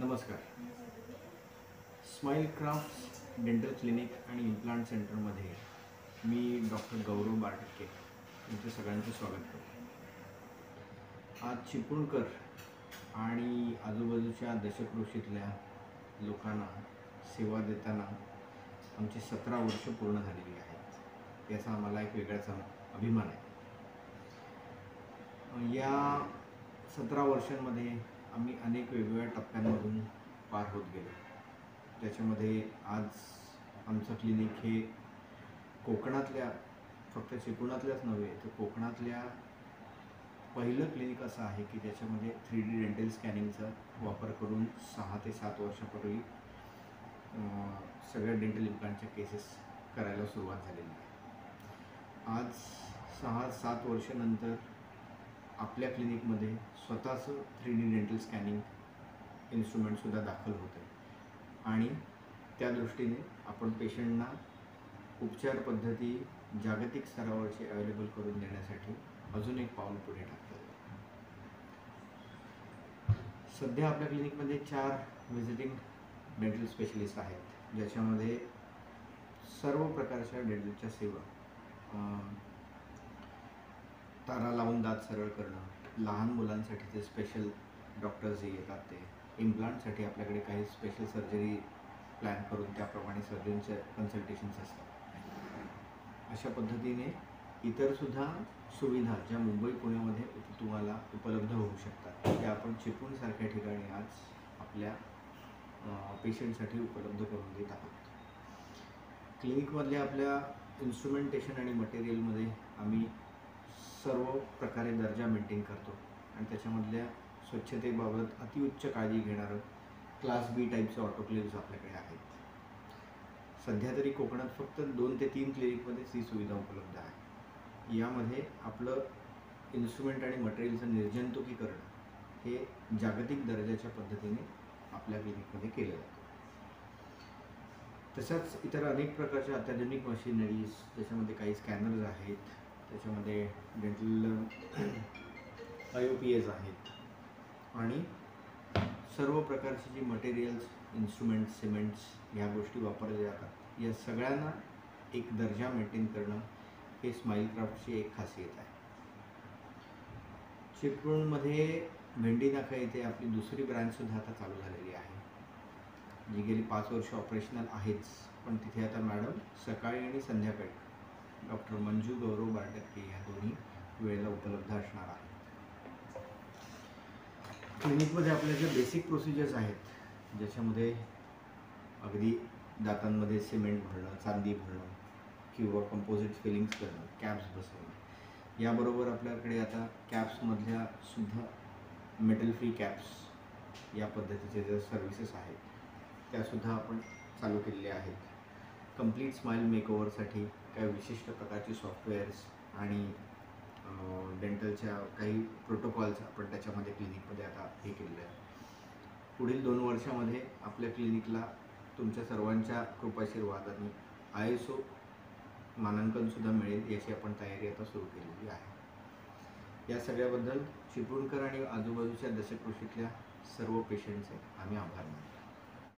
नमस्कार. Smile crafts dental clinic आणि implant सेंटरमध्ये मी डॉक्टर गौरव बारटक्के तुमचं सगळ्यांचं स्वागत करतो. आज चिपळूणकर आणि आजूबाजूच्या दशकृषीतल्या लोकांना सेवा देताना आमची 17 वर्ष पूर्ण झालेली आहेत. याचा आम्हाला एक वेगळाच अभिमान आहे. या 17 वर्षांमध्ये आम्ही अनेक वेगवेगळ्या टप्प्यांमधून पार होत गेलो. त्याच्यामध्ये आज आमचं क्लिनिक हे कोकणातल्या, फक्त चिपळूणातल्याच नव्हे तर कोकणातल्या पहिलं क्लिनिक असं आहे की त्याच्यामध्ये 3D डेंटल स्कॅनिंगचा वापर करून 6 ते 7 वर्षापूर्वी सगळ्या डेंटल इम्प्लांटच्या केसेस करायला सुरुवात झालेली आहे. आज 6-7 वर्षानंतर आपल्या क्लिनिकमध्ये स्वतःचं 3D डेंटल स्कॅनिंग इन्स्ट्रुमेंटसुद्धा दाखल होतं आहे आणि त्या दृष्टीने आपण पेशंटना उपचार पद्धती जागतिक स्तरावरची अवेलेबल करून देण्यासाठी अजून एक पाऊल पुढे टाकतो. सध्या आपल्या क्लिनिकमध्ये 4 व्हिजिटिंग डेंटल स्पेशलिस्ट आहेत, ज्याच्यामध्ये सर्व प्रकारच्या डेंटलच्या सेवा, तारा लावून दात सरळ करणं, लहान मुलांसाठीचे स्पेशल डॉक्टर्स जे येतात ते, इम्प्लांटसाठी आपल्याकडे काही स्पेशल सर्जरी प्लॅन करून त्याप्रमाणे सर्जनचे कन्सल्टेशन्स असतात. अशा पद्धतीने इतरसुद्धा सुविधा ज्या मुंबई पुण्यामध्ये तुम्हाला उपलब्ध होऊ शकतात त्या आपण चिपळूणसारख्या ठिकाणी आज आपल्या पेशंटसाठी उपलब्ध करून देत आहोत. क्लिनिकमधल्या आपल्या इन्स्ट्रुमेंटेशन आणि मटेरियलमध्ये आम्ही सर्व प्रकारे दर्जा मेंटेन करतो आणि त्याच्यामधल्या स्वच्छतेबाबत अतिउच्च काळजी घेणारं क्लास बी टाईपचे ऑटोक्लेव्स आपल्याकडे आहेत. सध्या तरी कोकणात फक्त 2 ते 3 क्लिनिकमध्येच ही सुविधा उपलब्ध आहे. यामध्ये आपलं इन्स्ट्रुमेंट आणि मटेरियलचं निर्जंतुकीकरण हे जागतिक दर्जाच्या पद्धतीने आपल्या क्लिनिकमध्ये केलं जातं. तशाच इतर अनेक प्रकारच्या अत्याधुनिक मशिनरीज, त्याच्यामध्ये काही स्कॅनर्स आहेत, त्याच्यामध्ये डेंटल IOPs आहेत आणि सर्व प्रकारची जी मटेरियल्स, इन्स्ट्रुमेंट्स, सिमेंट्स ह्या गोष्टी वापरल्या जातात, या सगळ्यांना एक दर्जा मेंटेन करणं हे स्माइल क्राफ्टची एक खासियत आहे. चिपळूणमध्ये भेंडीनाका येथे आपली दुसरी ब्रँचसुद्धा आता चालू झालेली आहे, जी गेली 5 वर्ष ऑपरेशनल आहेच, पण तिथे आता मॅडम सकाळी आणि संध्याकाळी डॉक्टर मंजू गौरव बारटक्के ह्या दोन्ही वेळेला उपलब्ध असणार आहे. क्लिनिकमध्ये आपल्या ज्या बेसिक प्रोसिजर्स आहेत, ज्याच्यामध्ये अगदी दातांमध्ये सिमेंट भरणं, चांदी भरणं किंवा कंपोजिट फिलिंग्स करणं, कॅप्स बसवणं, याबरोबर आपल्याकडे आता कॅप्समधल्या सुद्धा मेटल फ्री कॅप्स या पद्धतीचे ज्या सर्व्हिसेस आहेत त्यासुद्धा आपण चालू केलेल्या आहेत. कंप्लीट स्माइल मेकओव्हरसाठी काही विशिष्ट प्रकारचे सॉफ्टवेअर्स आणि डेंटलच्या काही प्रोटोकॉल्स आपण त्याच्यामध्ये क्लिनिकमध्ये आता हे केलेलं आहे. पुढील 2 वर्षामध्ये आपल्या क्लिनिकला तुमच्या सर्वांच्या कृपाशीर्वादाने ISO मानांकनसुद्धा मिळेल, याची आपण तयारी आता सुरू केलेली आहे. या सगळ्याबद्दल चिपळूणकर आणि आजूबाजूच्या दशकृषीतल्या सर्व पेशंटचे आम्ही आभार मानतो.